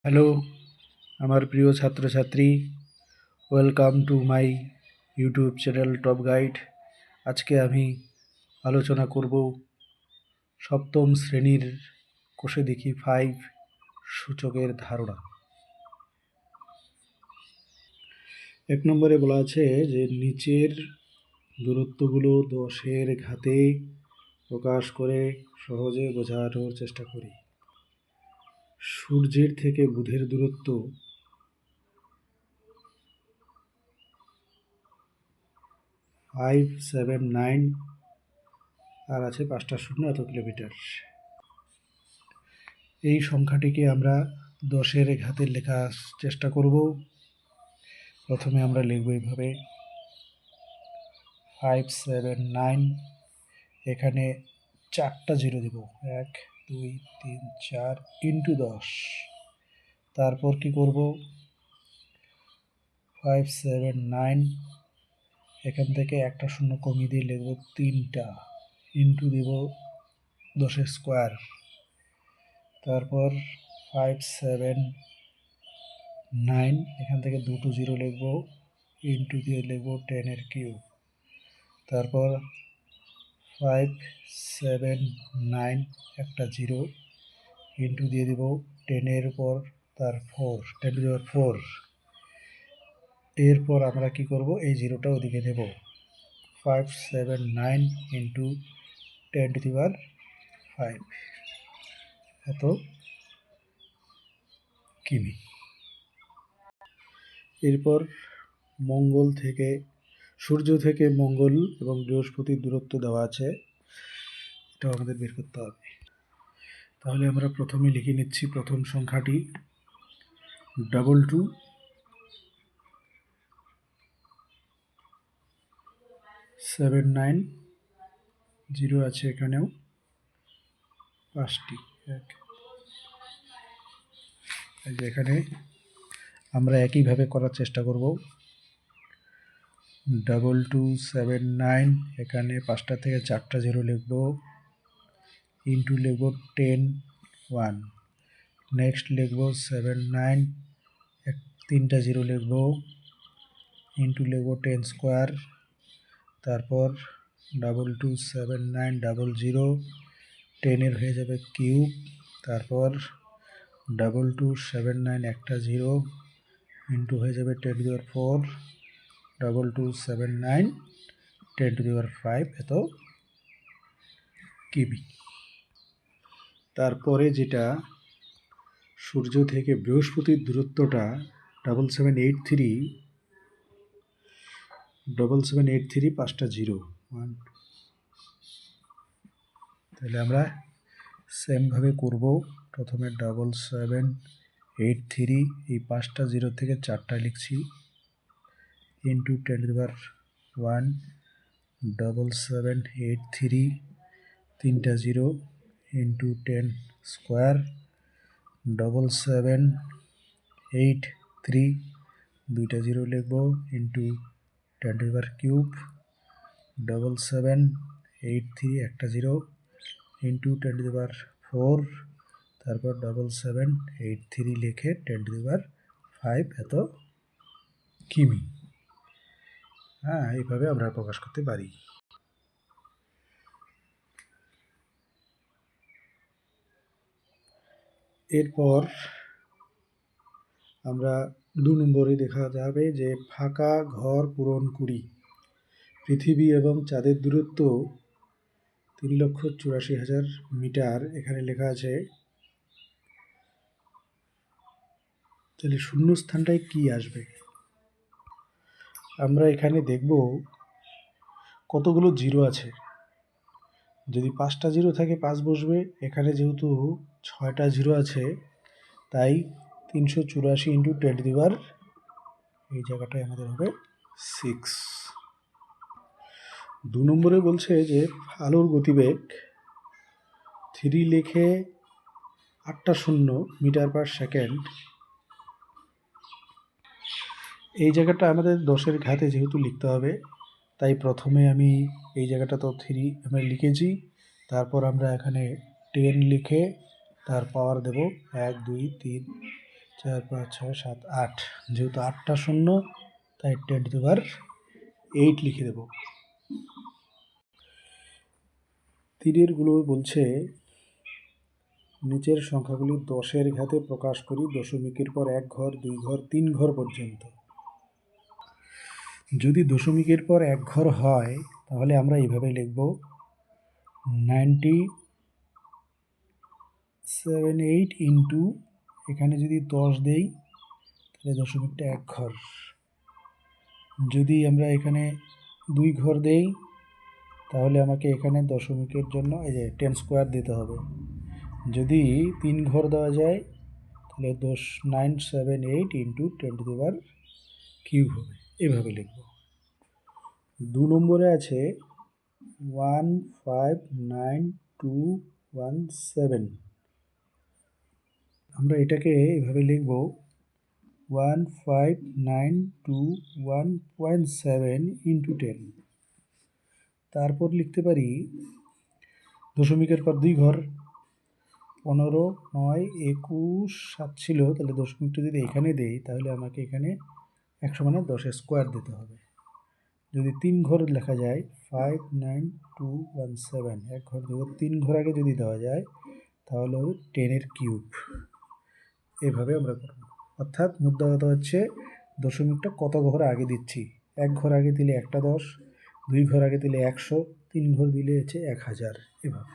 Hello আমার প্রিয় ছাত্রছাত্রী, welcome to my YouTube channel top guide. আজকে আমি আলোচনা করব সপ্তম শ্রেণীর কোষে দেখি 5 সূচকের ধারণা। 1 নম্বরে বলা আছে যে নিচের দূরত্বগুলো 10-এর ঘাতে প্রকাশ করে সহজে বোঝানোর চেষ্টা করি। সূর্যের থেকে বুধের দূরত্ব 579 আর আছে 5টা শূন্য এত কিলোমিটার। এই সংখ্যাটিকে আমরা 10-এর ঘাতে লেখার চেষ্টা করব। প্রথমে আমরা লিখব এইভাবে 579, এখানে 4টা জিরো দেব, 1 2 3 4 ইন্টু 10। তারপর কি করব, 579 এখান থেকে একটা শূন্য কমিয়ে দিয়ে লিখব 3টা, ইন্টু দেব 10-এর স্কোয়ার। তারপর 579 এখান থেকে দুটো জিরো লিখব, ইন্টু দিয়ে লিখব 10-এর কিউব। তারপর 579 একটা জিরো, ইন্টু দিয়ে দিব 10-এর উপর তার 4, 10^4। এরপর আমরা কি করব, এই জিরোটা ওদিকে নেব, 579 ইন্টু 10^5 এত কিমি। এরপর সূর্য থেকে মঙ্গল এবং বৃহস্পতির দূরত্ব দেওয়া আছে, এটা আমাদের বের করতে হবে। তাহলে আমরা প্রথমে লিখে নিচ্ছি প্রথম সংখ্যাটি 2279, জিরো আছে এখানেও 5টি। এখানে আমরা একইভাবে করার চেষ্টা করব। 2279 এখানে 5টা থেকে 4টা জিরো লিখব, ইন্টু লিখব 10 1। নেক্সট লিখব 79, 3টা জিরো লিখব, ইন্টু লিখব 10 স্কোয়ার। তারপর 2279 00, 10-এর হয়ে যাবে কিউব। তারপর 2279 একটা জিরো, ইন্টু হয়ে যাবে 10^4, 2279 10^5 এত কিমি। তারপরে যেটা সূর্য থেকে বৃহস্পতির দূরত্বটা 7783, 5টা জিরো 1। তাহলে আমরা সেমভাবে করব। প্রথমে 7783, এই 5টা জিরো থেকে 4টা লিখছি, ইন্টু 10^1, 7783, 3টা জিরো, ইন্টু 10 স্কোয়ার। 7783, 2টা জিরো লিখব, ইন্টু 10^কিউব। 7783 একটা জিরো, ইন্টু 10^4। তারপর 7783 লিখে 10^5 এত কিমি। এইভাবে আমরা প্রকাশ করতে পারি। এরপর আমরা 2 নম্বরে দেখা যাবে যে ফাঁকা ঘর পূরণ করি। পৃথিবী এবং চাঁদের দূরত্ব 3,84,000 মিটার এখানে লেখা আছে। তাহলে শূন্য স্থানটায় কি আসবে, আমরা এখানে দেখব কতগুলো জিরো আছে। যদি 5টা জিরো থাকে 5 বসবে, এখানে যেহেতু 6টা জিরো আছে তাই 384 ইন্টু 10^, এই জায়গাটায় আমাদের হবে 6। 2 নম্বরে বলছে যে আলোর গতিবেগ 3 লিখে 8টা শূন্য মিটার পার সেকেন্ড। এই জায়গাটা আমাদের 10-এর ঘাতে যেহেতু লিখতে হবে, তাই প্রথমে আমি এই জায়গাটা তো 3 আমরা লিখেছি। তারপর আমরা এখানে 10 লিখে তার পাওয়ার দেব 1 2 3 4 5 6 7 8, যেহেতু 8টা শূন্য তাই 10⁸ লিখে দেব। তীরের গুলো বলছে নিচের সংখ্যাগুলি 10-এর ঘাতে প্রকাশ করি দশমিকের পর 1 ঘর 2 ঘর 3 ঘর পর্যন্ত। যদি দশমিকের পর 1 ঘর হয় তাহলে আমরা এইভাবে লিখব 978 ইন্টু, এখানে যদি 10 দেই তাহলে দশমিকটা 1 ঘর। যদি আমরা এখানে 2 ঘর দেই তাহলে আমাকে এখানে দশমিকের জন্য এই যে 10² দিতে হবে। যদি 3 ঘর দেওয়া যায় তাহলে 978 ইন্টু 10⁻³ হবে, এভাবে লিখব। 2 নম্বরে আছে 159217, আমরা এটাকে এভাবে লিখব 15921.7 ইন্টু 10। তারপর লিখতে পারি দশমিকের পর 2 ঘর 15 9 21 7 ছিল, তাহলে দশমিকটা যদি এখানে দেই তাহলে আমাকে এখানে 100 মানে 10² দিতে হবে। যদি 3 ঘর লেখা যায় 59217, 1 ঘর দেবো, 3 ঘর আগে যদি দেওয়া যায় তাহলে হবে 10⁻³। এভাবে আমরা করব। অর্থাৎ মুদ্রা কথা হচ্ছে দশমিকটা কত ঘর আগে দিচ্ছি। 1 ঘর আগে দিলে 1টা 10, 2 ঘর আগে দিলে 100, 3 ঘর দিলে হচ্ছে 1000, এভাবে।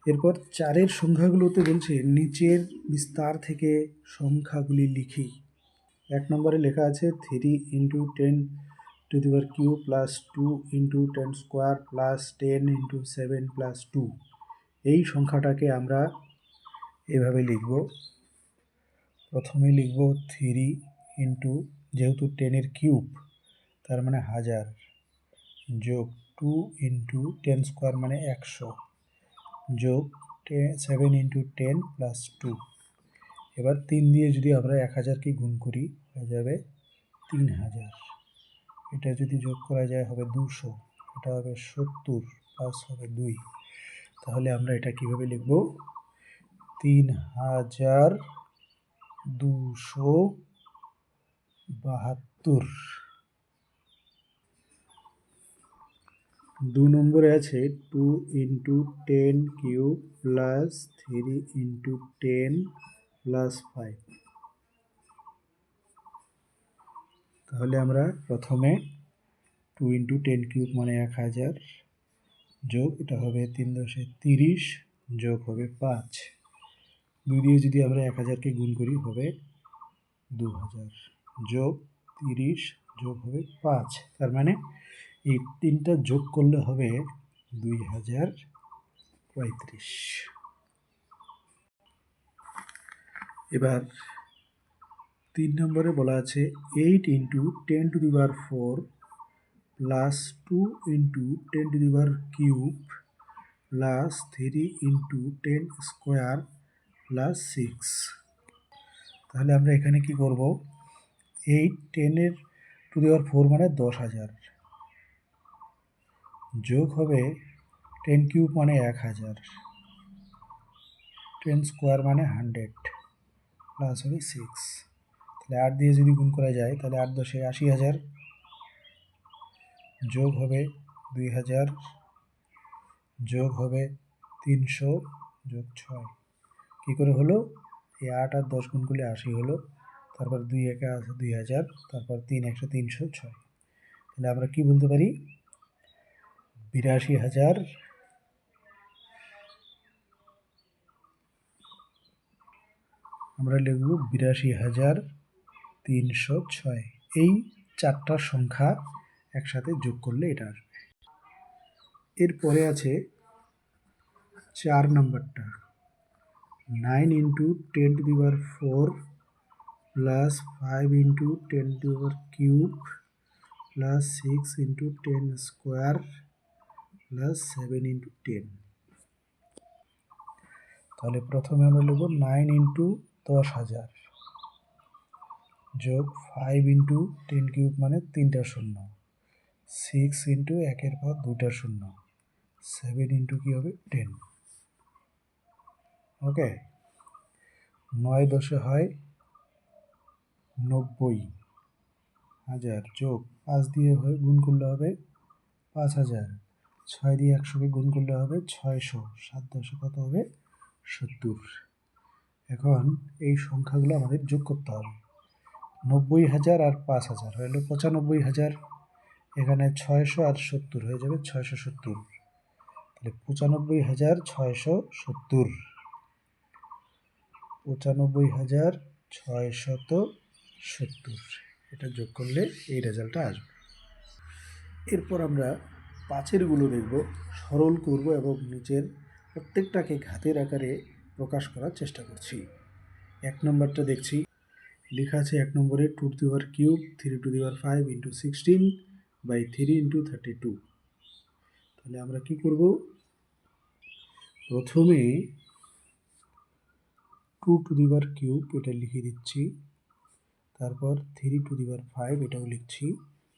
এরপর 4-এর সংখ্যাগুলোতে বলছে নিচের বিস্তার থেকে সংখ্যাগুলি লিখি। 1 নম্বরে লেখা আছে 3 into 10⁻³ plus 2 into 10² plus 10 into 7 plus 2। এই সংখ্যাটাকে আমরা এভাবে লিখব। প্রথমে লিখব 3 ইন্টু, যেহেতু 10⁻³ তার মানে 1000, যোগ 2 ইন্টু 10² মানে 100, যোগ 7 ইন্টু 10 প্লাস 2। এবার 3 দিয়ে যদি আমরা 1000কে গুণ করি হয়ে যাবে 3000। এটা যদি যোগ করা যায় হবে 200, এটা হবে 70 প্লাস হবে 2। তাহলে আমরা এটা কিভাবে লিখব? 3272। 2 নম্বরে আছে 2 ইন্টু 10³ প্লাস 3 ইন্টু 10 প্লাস 5। তাহলে আমরা প্রথমে 2 ইন্টু 10³ মানে 1000, যোগ এটা হবে 3 × 30, যোগ হবে 5। 2 দিয়ে যদি আমরা 1000কে গুণ করি হবে 2000, যোগ 30, যোগ হবে 5। তার মানে এই 3টা যোগ করলে হবে 2035। এবার 3 নম্বরে বলা আছে 8 into 10⁴ plus 2 into 10⁻³ plus 3 into 10² plus 6। তাহলে আমরা এখানে কি করব? 8 10⁴ মানে 10,000, যোগ হবে 10³ মানে 1000, 10² মানে 100, প্লাস হবে 6। তাহলে 8 দিয়ে যদি গুণ করা যায় তাহলে 8 10 80,000, যোগ হবে 2000, যোগ হবে 300, যোগ 6। কী করে হলো? এই 8 আর 10 গুণ করলে 80 হলো, তারপর 2 একে আছে 2000, তারপর 3 100 306। তাহলে আমরা কি বলতে পারি? 82,000, আমরা লিখব 82,306। এই 4টা সংখ্যা একসাথে যোগ করলে এটা আসবে। এরপরে আছে 4 নম্বরটা 9 into 10⁴ plus 5 into 10⁻³ plus 6 into 10² plus 7 into 10। তাহলে প্রথমে আমরা লিখব 9 ইন্টু 10,000, যোগ 5 ইন্টু 10³ মানে 3টা শূন্য, 6 ইন্টু 1-এর পর 2টা শূন্য, 7 ইন্টু কি হবে 10। ওকে, 9 10 হয় 90,000 যোগ 5 দিয়ে গুণ করলে হবে 5,000, 6 দিয়ে 100কে গুণ করলে হবে 600, 7 10 কত হবে 70। এখন এই সংখ্যাগুলো আমাদের যোগ করতে হবে। 90,000 আর 5,000 হলো 95,000, এখানে 600 আর 70 হয়ে যাবে 670, তাহলে 95,670, 95,670 এটা যোগ করলে এই রেজাল্টটা আসবে। এরপর আমরা 5-এরগুলো দেখব, সরল করব এবং নিচের প্রত্যেকটাকে ঘাতের আকারে প্রকাশ করার চেষ্টা করছি। 1 নম্বরটা দেখছি, লেখা আছে 1 নম্বরে 2 to the power cube 3 to the power 5 into 16 by 3 into 32। তাহলে আমরা কি করব, প্রথমে 2 to the power cube এটা লিখে দিচ্ছি, তারপর 3 to the power 5 এটাও লিখছি।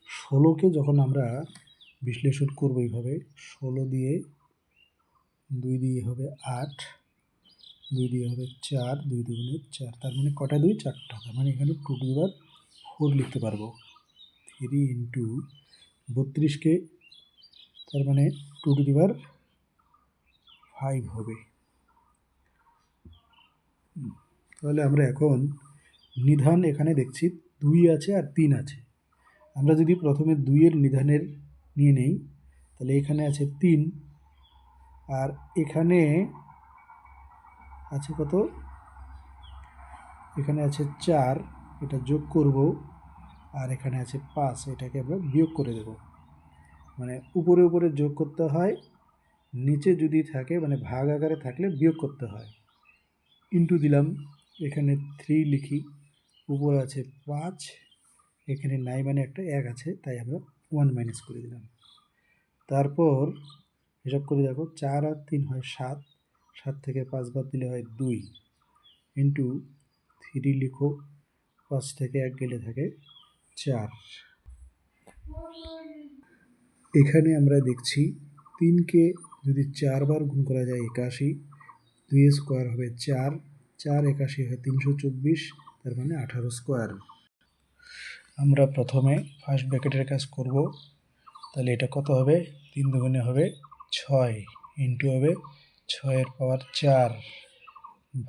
16কে যখন আমরা বিশ্লেষণ করব এইভাবে, 16 দিয়ে 2 দিয়ে হবে 8, 2 দিয়ে হবে 4, 2 দুগুণে 4, তার মানে কটা 2 4টা, তার মানে এখানে 2 to the power 4 লিখতে পারবো। 3 into 32কে, তার মানে 2 to the power 5 হবে। তাহলে আমরা এখন নিধান এখানে দেখছি 2 আছে আর 3 আছে। আমরা যদি প্রথমে 2-এর নিধানের নিয়ে নেই, তাহলে এখানে আছে 3 আর এখানে আছে কত, এখানে আছে 4, এটা যোগ করব, আর এখানে আছে 5, এটাকে আমরা বিয়োগ করে দেব। মানে উপরে উপরে যোগ করতে হয়, নিচে যদি থাকে মানে ভাগ আকারে থাকলে বিয়োগ করতে হয়। ইন্টু দিলাম, এখানে 3 লিখি, উপরে আছে 5, এখানে নাই মানে একটা 1 আছে, তাই আমরা 1 মাইনাস করে দিলাম। তারপর হিসাব করে দেখো, 4 আর 3 হয় 7, 7 থেকে 5 বাদ দিলে হয় 2, ইন্টু 3 লিখো, 5 থেকে 1 গেলে থাকে 4। এখানে আমরা দেখছি 3কে যদি 4 বার গুণ করা যায় 81, 2 স্কোয়ার হবে 4, 4 81 হয় 324, তার মানে 18 স্কোয়ার। আমরা প্রথমে ফার্স্ট ব্র্যাকেটের কাজ করব, তাহলে এটা কত হবে, 3 দুগুণে হবে 6, ইন্টু হবে 6-এর পাওয়ার 4,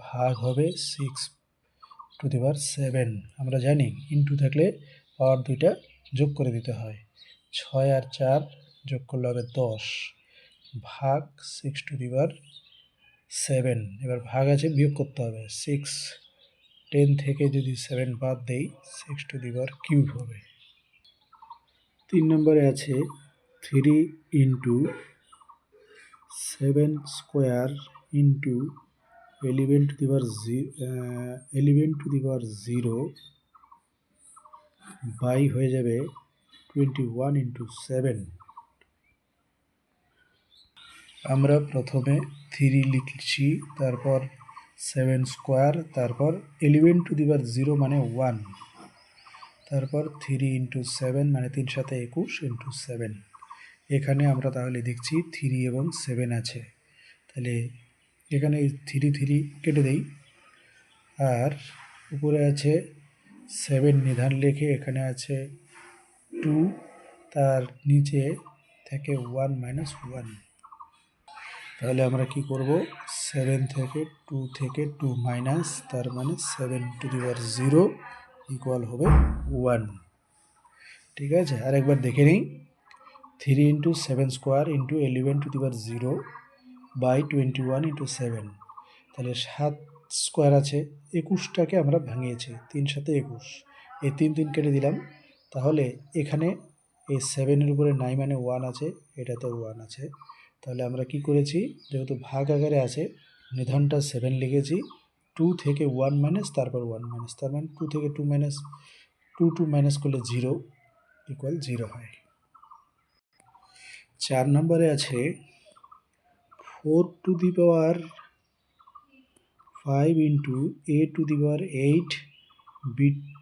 ভাগ হবে 6 to the power 7। আমরা জানি ইন্টু থাকলে পাওয়ার 2টা যোগ করে দিতে হয়, 6 আর 4 যোগ করলে হবে 10, ভাগ 6 to the power 7। এবার ভাগ আছে, বিয়োগ করতে হবে, 6 10 থেকে যদি 7 বাদ দেই 6 to the power কিউব হবে। 3 নম্বরে আছে 3 into 7 square into 11 to the power 0 by হয়ে যাবে 21 into 7। আমরা প্রথমে 3 লিখছি, তারপর 7 স্কোয়ার, তারপর 11 to the power 0 মানে 1, তারপর 3 into 7 মানে 3 সাথে 21 into 7। এখানে আমরা তাহলে দেখছি 3 এবং 7 আছে, তাহলে এখানে 3 3 কেটে দেই, আর উপরে আছে 7 নিধান লেখে, এখানে আছে 2, তার নিচে থেকে 1 মাইনাস 1। তাহলে আমরা কি করব, 7 থেকে 2 থেকে 2 মাইনাস, তার মানে 7 to the power 0 ইকুয়াল হবে 1। ঠিক আছে, আরেকবার দেখে নিই, 3 into 7 square into 11 to the power 0 by 21 into 7। তাহলে 7 স্কোয়ার আছে, 21টাকে আমরা ভাঙিয়েছি, 3 সাথে 21, এই 3 3 কেটে দিলাম। তাহলে এখানে এই 7-এর উপরে নাই মানে 1 আছে, এটাতে 1 আছে। তাহলে আমরা কি করেছি, যেহেতু ভাগ আকারে আছে, নিধানটা 7 লিখেছি, 2 থেকে 1 মাইনাস, তারপর 1 মাইনাস, তার মানে 2 থেকে 2 মাইনাস, 2 মাইনাস করলে 0 ইকুয়াল 0 হয়। 4 নম্বরে আছে 4 to the power 5 into a to the power 8 b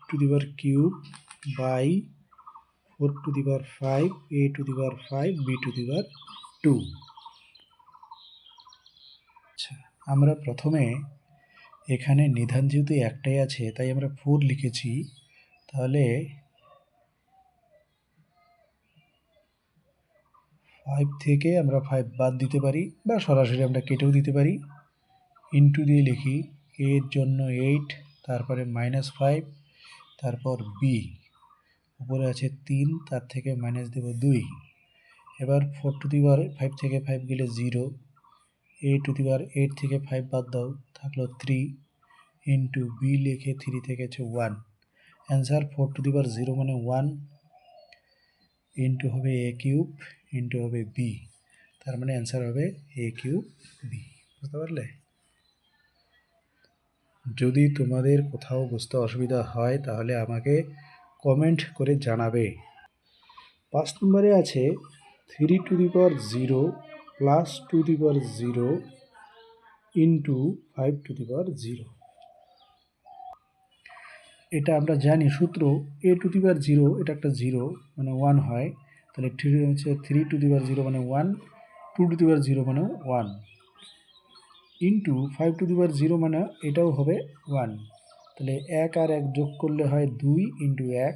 to the power cube by 4 to the power 5 a to the power 5 b to the power 2। আচ্ছা, আমরা প্রথমে এখানে নিধান যেহেতু একটাই আছে তাই আমরা 4 লিখেছি, তাহলে 5 থেকে আমরা 5 বাদ দিতে পারি বা সরাসরি আমরা কেটেও দিতে পারি। ইন্টু দিয়ে লিখি এর জন্য 8, তারপরে -5, তারপর বি, উপরে আছে 3, তার থেকে মাইনাস দেব 2। এবার 4 টু দি পাওয়ার 5 থেকে 5 গেলে 0, a টু দি পাওয়ার 8 থেকে 5 বাদ দাও, থাকলো 3, ইন্টু বি লিখে 3 থেকে আছে 1। অ্যান্সার 4 টু দি পাওয়ার 0 মানে 1, ইন্টু হবে a কিউব, ইন্টু হবে বি, তার মানে অ্যান্সার হবে a কিউব বি। বুঝতে পারলে? যদি তোমাদের কোথাও বুঝতে অসুবিধা হয় তাহলে আমাকে কমেন্ট করে জানাবে। 5 নম্বরে আছে 3 to the power 0 plus 2 to the power 0 into 5 to the power 0। এটা আমরা জানি সূত্র, a টু দি পাওয়ার 0 এটা একটা 0 মানে 1 হয়, তাহলে 3 টু দি পাওয়ার 0 মানে 1, 2 টু দি পাওয়ার 0 মানে 1, ইন্টু 5 টু দি পাওয়ার 0 মানে এটাও হবে 1, তাহলে 1 আর 1 যোগ করলে হয় 2, ইন্টু 1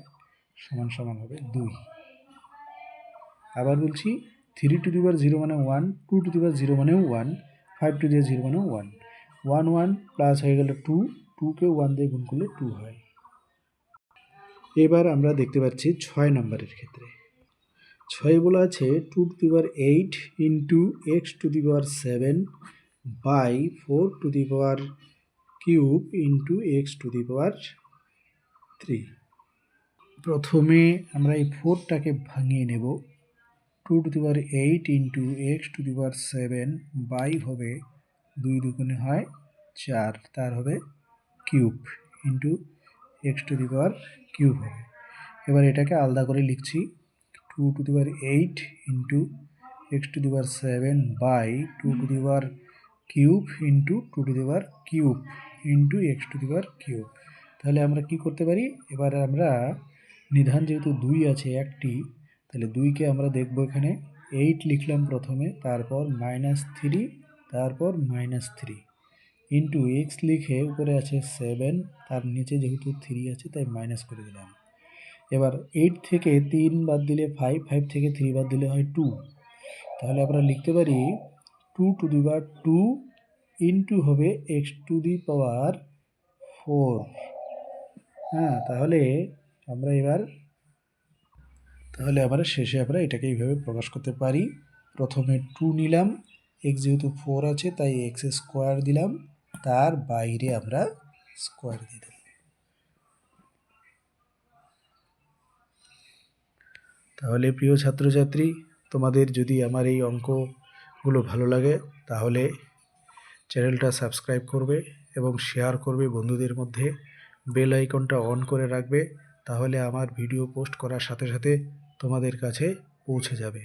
সমান সমান হবে 2। আবার বলছি 3 টু দি পাওয়ার 0 মানে 1, 2 টু দি পাওয়ার 0 মানে 1, 5 টু দি পাওয়ার 0 মানে 1, 1 1 প্লাস হয়ে গেল 2, 2কে 1 দিয়ে গুণ করলে 2 হয়। এবার আমরা দেখতে পাচ্ছি 6 নম্বরের ক্ষেত্রে 6 বলা আছে 2 to the power 8 into x to the power 7 by 4 to the power cube into x to the power 3। প্রথমে আমরা এই 4টাকে ভাঙিয়ে নেব। 2 to the power 8 into x to the power 7 বাই হবে 2 দুগুণে হয় 4, তার হবে cube into x to the power cube হবে। এবার এটাকে আলাদা করে লিখছি 2 to the power 8 into x to the power 7 by 2 to the power cube into 2 to the power cube into x to the power cube. তাহলে আমরা কি করতে পারি, এবার আমরা নিধান যেহেতু 2 আছে একটি, তাহলে 2কে আমরা দেখব এখানে 8 লিখলাম প্রথমে, তারপর -3, তারপর -3 ইন্টু এক্স লিখে উপরে আছে 7, তার নিচে যেহেতু 3 আছে তাই মাইনাস করে দিলাম। এবার 8 থেকে 3 বাদ দিলে 5, 5 থেকে 3 বাদ দিলে হয় 2, তাহলে আমরা লিখতে পারি 2 টু দি পাওয়ার 2 ইন্টু হবে এক্স টু দি পাওয়ার 4। হ্যাঁ, তাহলে আমরা শেষে আমরা এটাকে এইভাবে প্রকাশ করতে পারি। প্রথমে 2 নিলাম, এক্স যেহেতু 4 আছে তাই এক্স স্কোয়ার দিলাম, তার বাইরে আমরা স্কোয়ার দিয়ে দিলাম। তাহলে প্রিয় ছাত্রছাত্রী, তোমাদের যদি আমার এই অঙ্কগুলো ভালো লাগে তাহলে চ্যানেলটা সাবস্ক্রাইব করবে এবং শেয়ার করবে বন্ধুদের মধ্যে, বেল আইকনটা অন করে রাখবে, তাহলে আমার ভিডিও পোস্ট করার সাথে সাথে তোমাদের কাছে পৌঁছে যাবে।